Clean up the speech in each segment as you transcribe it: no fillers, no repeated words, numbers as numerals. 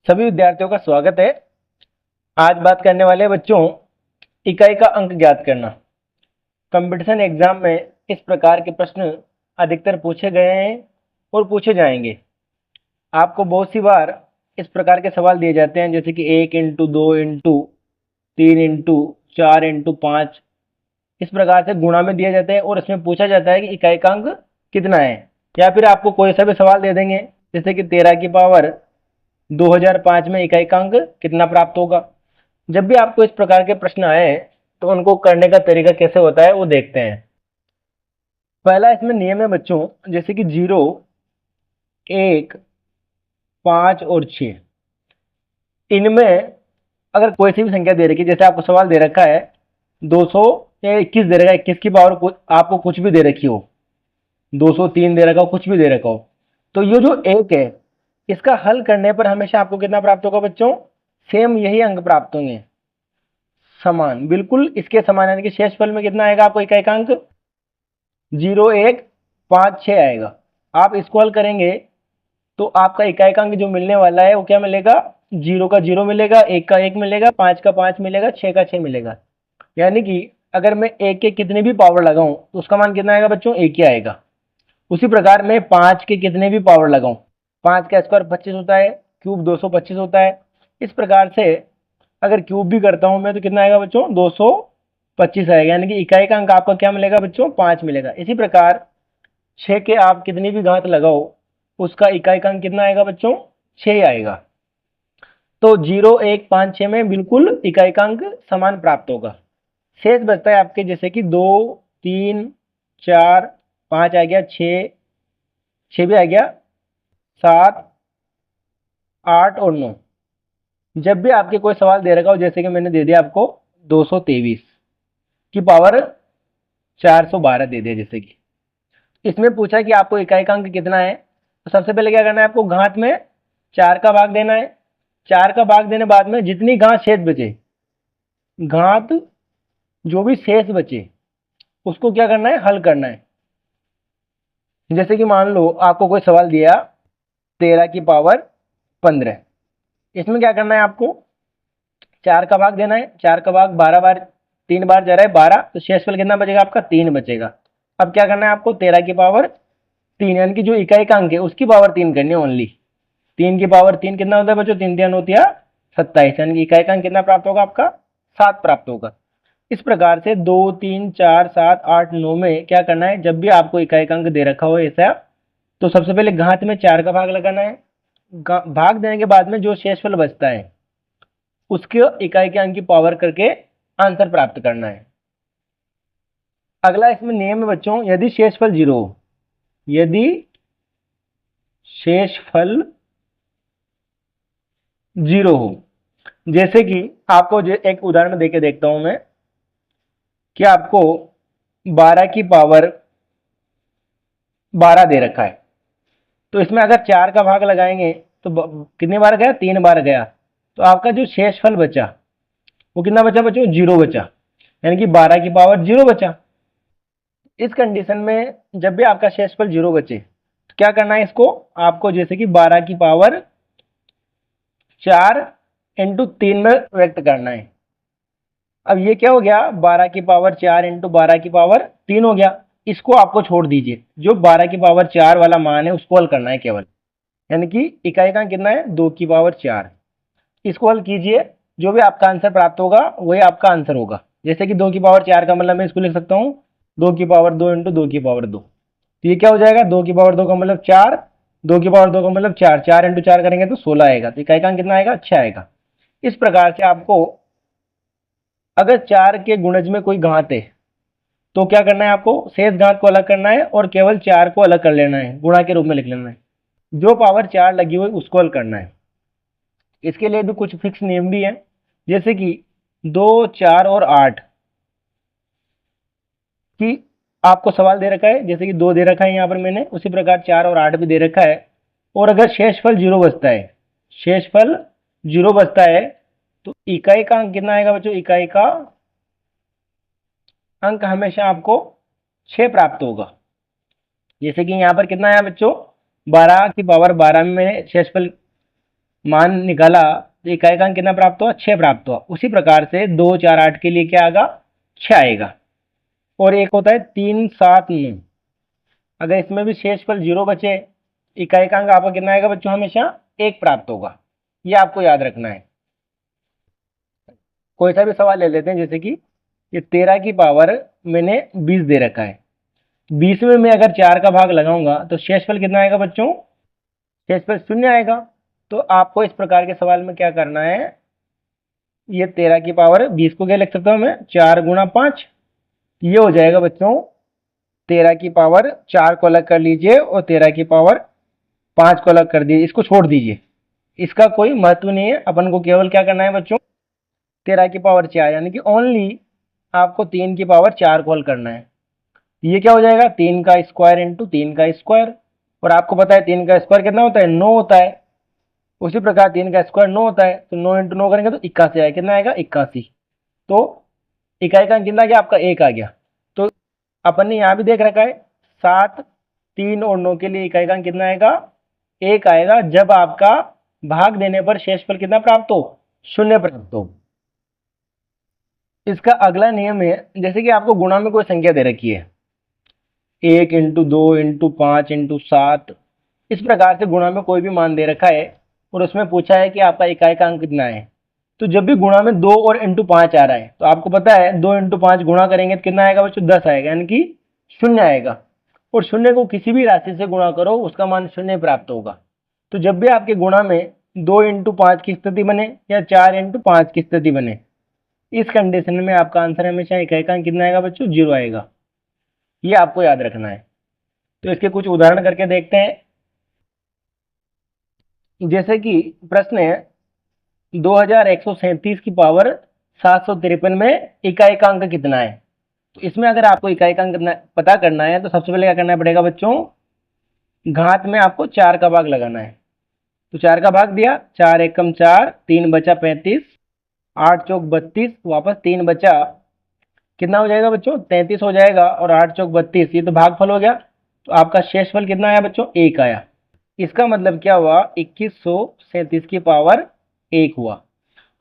सभी विद्यार्थियों का स्वागत है। आज बात करने वाले हैं बच्चों इकाई का अंक ज्ञात करना। कंपटीशन एग्जाम में इस प्रकार के प्रश्न अधिकतर पूछे गए हैं और पूछे जाएंगे। आपको बहुत सी बार इस प्रकार के सवाल दिए जाते हैं, जैसे कि 1 इंटू 2 इंटू 3 इंटू 4 इंटू 5 इस प्रकार से गुणा में दिए जाते हैं और इसमें पूछा जाता है कि इकाई का अंक कितना है। या फिर आपको कोई सा भी सवाल दे देंगे, जैसे कि 13 की पावर 2005 में इकाई का अंक कितना प्राप्त होगा। जब भी आपको इस प्रकार के प्रश्न आए तो उनको करने का तरीका कैसे होता है वो देखते हैं। पहला इसमें नियम है बच्चों, जैसे कि 0, 1, 5 और 6, इनमें अगर कोई सी भी संख्या दे रखी है, जैसे आपको सवाल दे रखा है 200 या 21 दे रखा है, 21 की पावर आपको कुछ भी दे रखी हो, 203 दे रखा हो, कुछ भी दे रखा हो, तो ये जो एक है इसका हल करने पर हमेशा आपको कितना प्राप्त होगा बच्चों? सेम यही अंक प्राप्त होंगे, समान, बिल्कुल इसके समान, यानी कि शेषफल में कितना आएगा आपको इकाई का अंक? 0, 1, 5, 6 आएगा। आप इसको हल करेंगे तो आपका इकाई का अंक जो मिलने वाला है वो क्या मिलेगा? 0 का 0 मिलेगा, 1 का 1 मिलेगा, 5 का 5 मिलेगा, 6 का 6 मिलेगा। यानी कि अगर मैं 1 के कितने भी पावर लगाऊं तो उसका मान कितना आएगा बच्चों? 1 ही आएगा। उसी प्रकार मैं 5 के कितने भी पावर लगाऊं, 5 का स्क्वायर 25 होता है, क्यूब 225 होता है। इस प्रकार से अगर क्यूब भी करता हूं मैं तो कितना आएगा बच्चों? 225 आएगा। यानी कि इकाई का अंक आपका क्या मिलेगा बच्चों? 5 मिलेगा। इसी प्रकार 6 के आप कितनी भी घात लगाओ उसका इकाई का अंक कितना आएगा बच्चों? 6 आएगा। तो 0, 1, 5, 6 में बिल्कुल इकाई का अंक समान प्राप्त होगा। शेष बचता है आपके, जैसे कि 2, 3, 4, 5 आ गया, 6 भी आ गया, 7, 8 और 9। जब भी आपके कोई सवाल दे रखा हो, जैसे कि मैंने दे दिया आपको 223 की पावर 412 दे दिया, जैसे कि इसमें पूछा कि आपको इकाई का अंक कितना है, तो सबसे पहले क्या करना है आपको? घात में 4 का भाग देना है। 4 का भाग देने बाद में जितनी घात शेष बचे, घात जो भी शेष बचे उसको क्या करना है? हल करना है। जैसे कि मान लो आपको कोई सवाल दिया 13 की पावर 15, इसमें क्या करना है आपको? 4 का भाग देना है। 4 का भाग 12 बार, 3 बार जा रहा है 12, तो शेषफल कितना बचेगा आपका? 3 बचेगा। अब क्या करना है आपको? 13 की पावर 3, यानी कि जो इकाई का अंक है उसकी पावर 3 करनी है ओनली। 3 की पावर 3 कितना होता है बच्चों? 3 3 होती है 27, यानी कि इकाई का अंक कितना प्राप्त होगा आपका? 7 प्राप्त होगा। इस प्रकार से 2, 3, 4, 7, 8, 9 में क्या करना है? जब भी आपको इकाई का अंक दे रखा हो ऐसा, तो सबसे पहले घात में 4 का भाग लगाना है। भाग देने के बाद में जो शेषफल बचता है उसके इकाई के अंक की पावर करके आंसर प्राप्त करना है। अगला इसमें नियम है बच्चों, यदि शेषफल 0 हो, यदि शेषफल 0 हो, जैसे कि आपको एक उदाहरण देके देखता हूं मैं कि आपको 12 की पावर 12 दे रखा है, तो इसमें अगर 4 का भाग लगाएंगे तो कितनी बार गया? 3 बार गया। तो आपका जो शेषफल बचा वो कितना बचा बच्चों? 0 बचा, यानी कि 12 की पावर 0 बचा। इस कंडीशन में जब भी आपका शेषफल 0 बचे तो क्या करना है इसको? आपको जैसे कि 12 की पावर 4 इंटू 3 में व्यक्त करना है। अब ये क्या हो गया? 12 की पावर 4 इंटू 12 की पावर 3 हो गया। इसको आपको छोड़ दीजिए, जो 12 की पावर 4 वाला मान है उसको हल करना है केवल, यानी कि इकाई का कितना है? 2 की पावर 4। इसको हल कीजिए, जो भी आपका आंसर प्राप्त होगा वही आपका आंसर होगा। जैसे कि 2 की पावर 4 का मतलब मैं इसको लिख सकता हूँ 2 की पावर 2 इंटू 2 की पावर 2। तो ये क्या हो जाएगा? 2 की पावर 2 का मतलब 4, 2 की पावर 2 का मतलब 4, 4 इंटू 4 करेंगे तो 16 आएगा। तो इकाई का अंक कितना आएगा? 6 आएगा। इस प्रकार से आपको अगर 4 के गुणज में कोई घात है तो क्या करना है आपको? शेष घात को अलग करना है और केवल 4 को अलग कर लेना है, गुणा के रूप में लिख लेना है। जो पावर 4 लगी हुई उसको हल करना है। इसके लिए भी कुछ फिक्स नियम भी है, जैसे कि 2, 4 और 8 की आपको सवाल दे रखा है, जैसे कि 2 दे रखा है यहाँ पर मैंने, उसी प्रकार 4 और 8 भी दे रखा है। और अगर शेषफल 0 बचता है, शेषफल 0 बचता है तो इकाई का अंक कितना आएगा बच्चों? इकाई का अंक हमेशा आपको 6 प्राप्त होगा। जैसे कि यहाँ पर कितना है बच्चों? 12 की पावर 12 में मैंने शेषफल मान निकाला तो इकाई का अंक कितना प्राप्त हुआ, 6 प्राप्त हुआ। उसी प्रकार से 2 4 8 के लिए क्या आएगा, 6 आएगा। और एक होता है 3 7 9, अगर इसमें भी शेषफल 0 बचे, इकाई का अंक आपका कितना आएगा बच्चों, हमेशा 1 प्राप्त होगा। ये आपको याद रखना है। कोई सा भी सवाल ले लेते हैं, जैसे कि ये 13 की पावर मैंने 20 दे रखा है, 20 में मैं अगर 4 का भाग लगाऊंगा तो शेषफल कितना आएगा बच्चों, शेषफल 0 आएगा। तो आपको इस प्रकार के सवाल में क्या करना है, ये 13 की पावर 20 को क्या लिख सकता हूं मैं, 4 गुणा 5, ये हो जाएगा बच्चों 13 की पावर 4 को अलग कर लीजिए और 13 की पावर 5 को अलग कर दीजिए, इसको छोड़ दीजिए, इसका कोई महत्व नहीं है। अपन को केवल क्या करना है बच्चों, 13 की पावर 4 यानी कि ओनली आपको 3 की पावर 4 को हल करना है। ये क्या हो जाएगा, 3 का स्क्वायर इंटू 3 का स्क्वायर, और आपको पता है 3 का स्क्वायर कितना होता है, 9 होता है। उसी प्रकार 3 का स्क्वायर 9 होता है, तो 9 इंटू 9 करेंगे तो 81 आएगा। कितना आएगा, 81। तो इकाई का अंक कितना आ गया आपका, 1 आ गया। तो अपन ने यहाँ भी देख रखा है 7 3 और 9 के लिए इकाई का अंक कितना आएगा, 1 आएगा, जब आपका भाग देने पर शेषफल कितना प्राप्त हो, 0 प्राप्त हो। इसका अगला नियम है, जैसे कि आपको गुणा में कोई संख्या दे रखी है, 1 इंटू 2 इंटू 5 इंटू 7, इस प्रकार से गुणा में कोई भी मान दे रखा है और उसमें पूछा है कि आपका इकाई का अंक कितना है। तो जब भी गुणा में 2 और इंटू 5 आ रहा है, तो आपको पता है 2 इंटू 5 गुणा करेंगे तो कितना आएगा बच्चों, 10 आएगा, यानी कि 0 आएगा। और 0 को किसी भी राशि से गुणा करो, उसका मान 0 प्राप्त होगा। तो जब भी आपके गुणा में 2 इंटू 5 की स्थिति बने या 4 इंटू 5 की स्थिति बने, इस कंडीशन में आपका आंसर हमेशा इकाई का अंक कितना आएगा बच्चों, 0 आएगा। ये आपको याद रखना है। तो इसके कुछ उदाहरण करके देखते हैं। जैसे कि प्रश्न है 2137 की पावर 753 में इकाई का अंक कितना है। तो इसमें अगर आपको इकाई का अंक पता करना है तो सबसे पहले क्या करना पड़ेगा बच्चों, घात में आपको 4 का भाग लगाना है। तो 4 का भाग दिया, 4 एकम 4, 3 बचा 35, 8 चौक 32, वापस 3 बचा, कितना हो जाएगा बच्चों, 33 हो जाएगा, और 8 चौक 32, ये तो भागफल हो गया। तो आपका शेषफल कितना आया बच्चों, 1 आया। इसका मतलब क्या हुआ, 2137 की पावर 1 हुआ,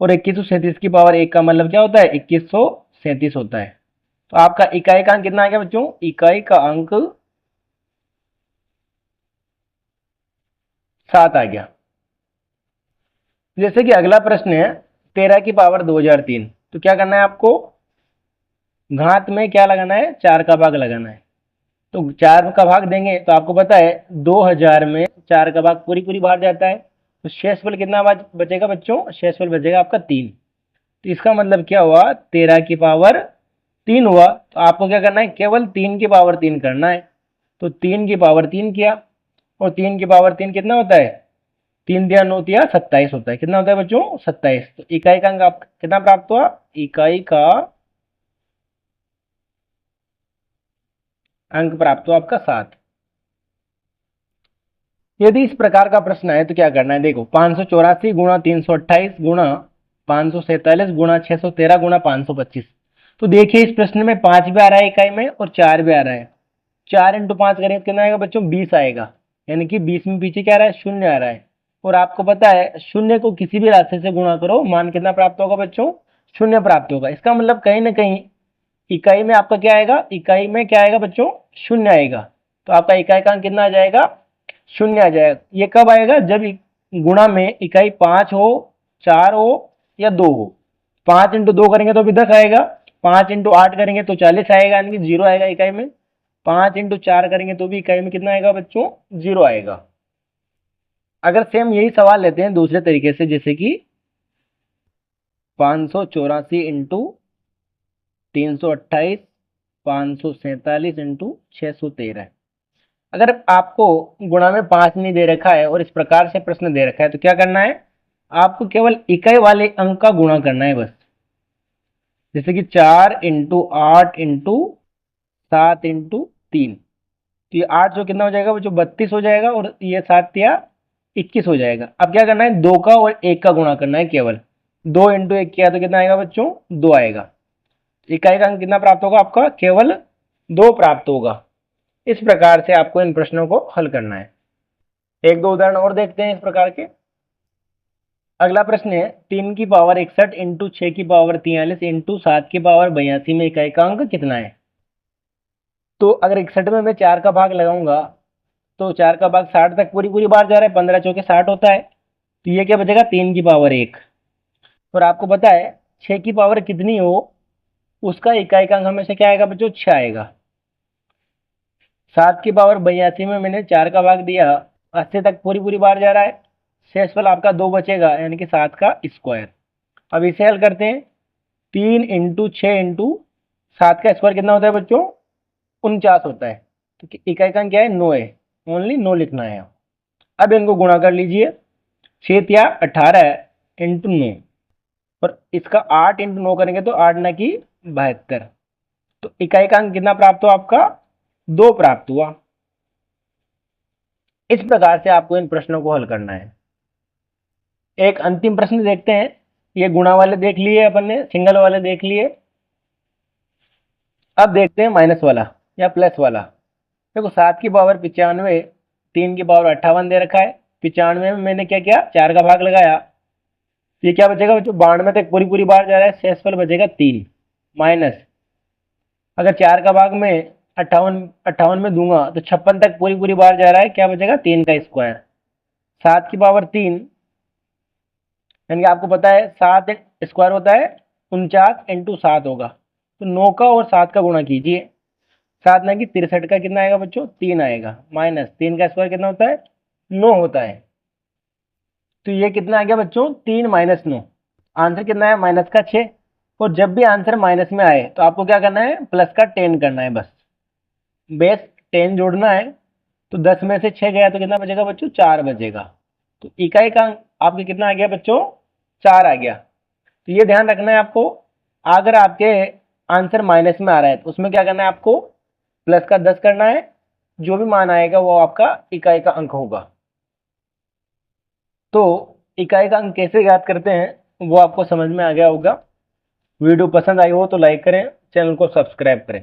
और 2137 की पावर 1 का मतलब क्या होता है, 2137 होता है। तो आपका इकाई का अंक कितना आ गया बच्चों, इकाई का अंक 7 आ गया। जैसे कि अगला प्रश्न है 13 की पावर 2003, तो क्या करना है आपको, घात में क्या लगाना है, 4 का भाग लगाना है। तो 4 का भाग देंगे तो आपको पता है 2000 में 4 का भाग पूरी पूरी बाहर जाता है, तो शेषफल कितना बचेगा बच्चों, शेषफल बचेगा आपका 3। तो इसका मतलब क्या हुआ, 13 की पावर 3 हुआ। तो आपको क्या करना है, केवल 3 की पावर 3 करना है। तो 3 की पावर 3 किया, और 3 की पावर 3 कितना होता है, 3 दिया 9 दिया 27 होता है। कितना होता है बच्चों, 27। तो इकाई का अंक कितना प्राप्त हुआ, इकाई का अंक प्राप्त हुआ आपका 7। यदि इस प्रकार का प्रश्न है तो क्या करना है, देखो 584 गुणा 328 गुणा 547 गुणा 613 गुणा 525। तो देखिए इस प्रश्न में 5 भी आ रहा है इकाई में और 4 भी आ रहा है। 4 इंटू 5 करेंगे तो कितना आएगा बच्चों, 20 आएगा, यानी कि 20 में पीछे क्या आ रहा है, 0 आ रहा है। और आपको पता है 0 को किसी भी राशि से गुणा करो, मान कितना प्राप्त होगा बच्चों, 0 प्राप्त होगा। इसका मतलब कहीं ना कहीं इकाई में आपका क्या आएगा, इकाई में क्या आएगा बच्चों, 0 आएगा। तो आपका इकाई का अंक कितना आ जाएगा, 0 आ जाएगा। ये कब आएगा, जब गुणा में इकाई 5 हो, 4 हो या 2 हो। 5 इंटू 2 करेंगे तो भी 10 आएगा, 5 इंटू 8 करेंगे तो 40 आएगा, यानी कि 0 आएगा इकाई में। 5 इंटू 4 करेंगे तो भी इकाई में कितना आएगा बच्चों, 0 आएगा। अगर सेम यही सवाल लेते हैं दूसरे तरीके से, जैसे कि 584 इंटू 328, 547 इंटू 613। अगर आपको गुणा में 5 नहीं दे रखा है और इस प्रकार से प्रश्न दे रखा है तो क्या करना है, आपको केवल इकाई वाले अंक का गुणा करना है बस। जैसे कि 4 इंटू 8 इंटू 7 इंटू 3, तो ये 8 जो कितना हो जाएगा, वो जो 32 हो जाएगा, और ये 7 या 21 हो जाएगा। अब क्या करना है, 2 का और 1 का गुणा करना है केवल। 2 इंटू 1 किया तो कितना आएगा बच्चों, 2 आएगा। इकाई का अंक कितना प्राप्त होगा आपका, केवल 2 प्राप्त होगा। इस प्रकार से आपको इन प्रश्नों को हल करना है। एक दो उदाहरण और देखते हैं इस प्रकार के। अगला प्रश्न है 3 की पावर 61 इंटू 6 की पावर 43 इंटू 7 की पावर 82 में इकाई का अंक कितना है। तो अगर 61 में मैं 4 का भाग लगाऊंगा तो 4 का भाग 60 तक पूरी पूरी बार जा रहा है, 15 चौके 60 होता है, तो ये क्या बचेगा 3 की पावर 1। और आपको पता है 6 की पावर कितनी हो उसका इकाई का अंक हमेशा क्या आएगा बच्चों, 6 आएगा। 7 की पावर 82 में मैंने 4 का भाग दिया, 80 तक पूरी पूरी बार जा रहा है, शेषफल आपका 2 बचेगा यानी कि 7 का स्क्वायर। अब इसे हल करते हैं, 3 इंटू 6 इंटू 7 का स्क्वायर कितना होता है बच्चों, 49 होता है। तो इकाई का अंक क्या है, 9 है, ओनली 9 लिखना है। अब इनको गुणा कर लीजिए, 6 × 18 इंटू 9, और इसका 8 × 9 करेंगे तो 8×9 = 72। तो इकाई का अंक कितना प्राप्त हुआ आपका, 2 प्राप्त हुआ। इस प्रकार से आपको इन प्रश्नों को हल करना है। एक अंतिम प्रश्न देखते हैं, ये गुणा वाले देख लिए अपन ने, सिंगल वाले देख लिए, अब देखते हैं माइनस वाला या प्लस वाला। देखो 7 की पावर 95, 3 की पावर 58 दे रखा है, 95 में मैंने क्या किया, 4 का भाग लगाया, ये क्या बचेगा बच्चों, 92 तक पूरी पूरी बार जा रहा है, शेषफल बचेगा 3, माइनस अगर 4 का भाग में 58 में दूंगा तो 56 तक पूरी पूरी बार जा रहा है, क्या बचेगा 3 का स्क्वायर। 7 की पावर 3 यानी कि आपको पता है 7 स्क्वायर होता है 49 × 7 होगा, तो 9 का और 7 का गुणा कीजिए, 7×9 = 63 का कितना आएगा बच्चों, 3 आएगा, माइनस 3 का स्क्वायर कितना होता है, 9 होता है। तो ये कितना आ गया बच्चों, 3 - 9, आंसर कितना है, -6। और जब भी आंसर माइनस में आए तो आपको क्या करना है, प्लस का 10 करना है, बस बेस 10 जोड़ना है। तो 10 में से 6 गया तो कितना बचेगा बच्चों, 4 बचेगा। तो इकाई का अंक आपके कितना आ गया बच्चों, 4 आ गया। तो ये ध्यान रखना है आपको, अगर आपके आंसर माइनस में आ रहा है तो उसमें क्या करना है आपको, प्लस का 10 करना है, जो भी मान आएगा वो आपका इकाई का अंक होगा। तो इकाई का अंक कैसे ज्ञात करते हैं वो आपको समझ में आ गया होगा। वीडियो पसंद आई हो तो लाइक करें, चैनल को सब्सक्राइब करें।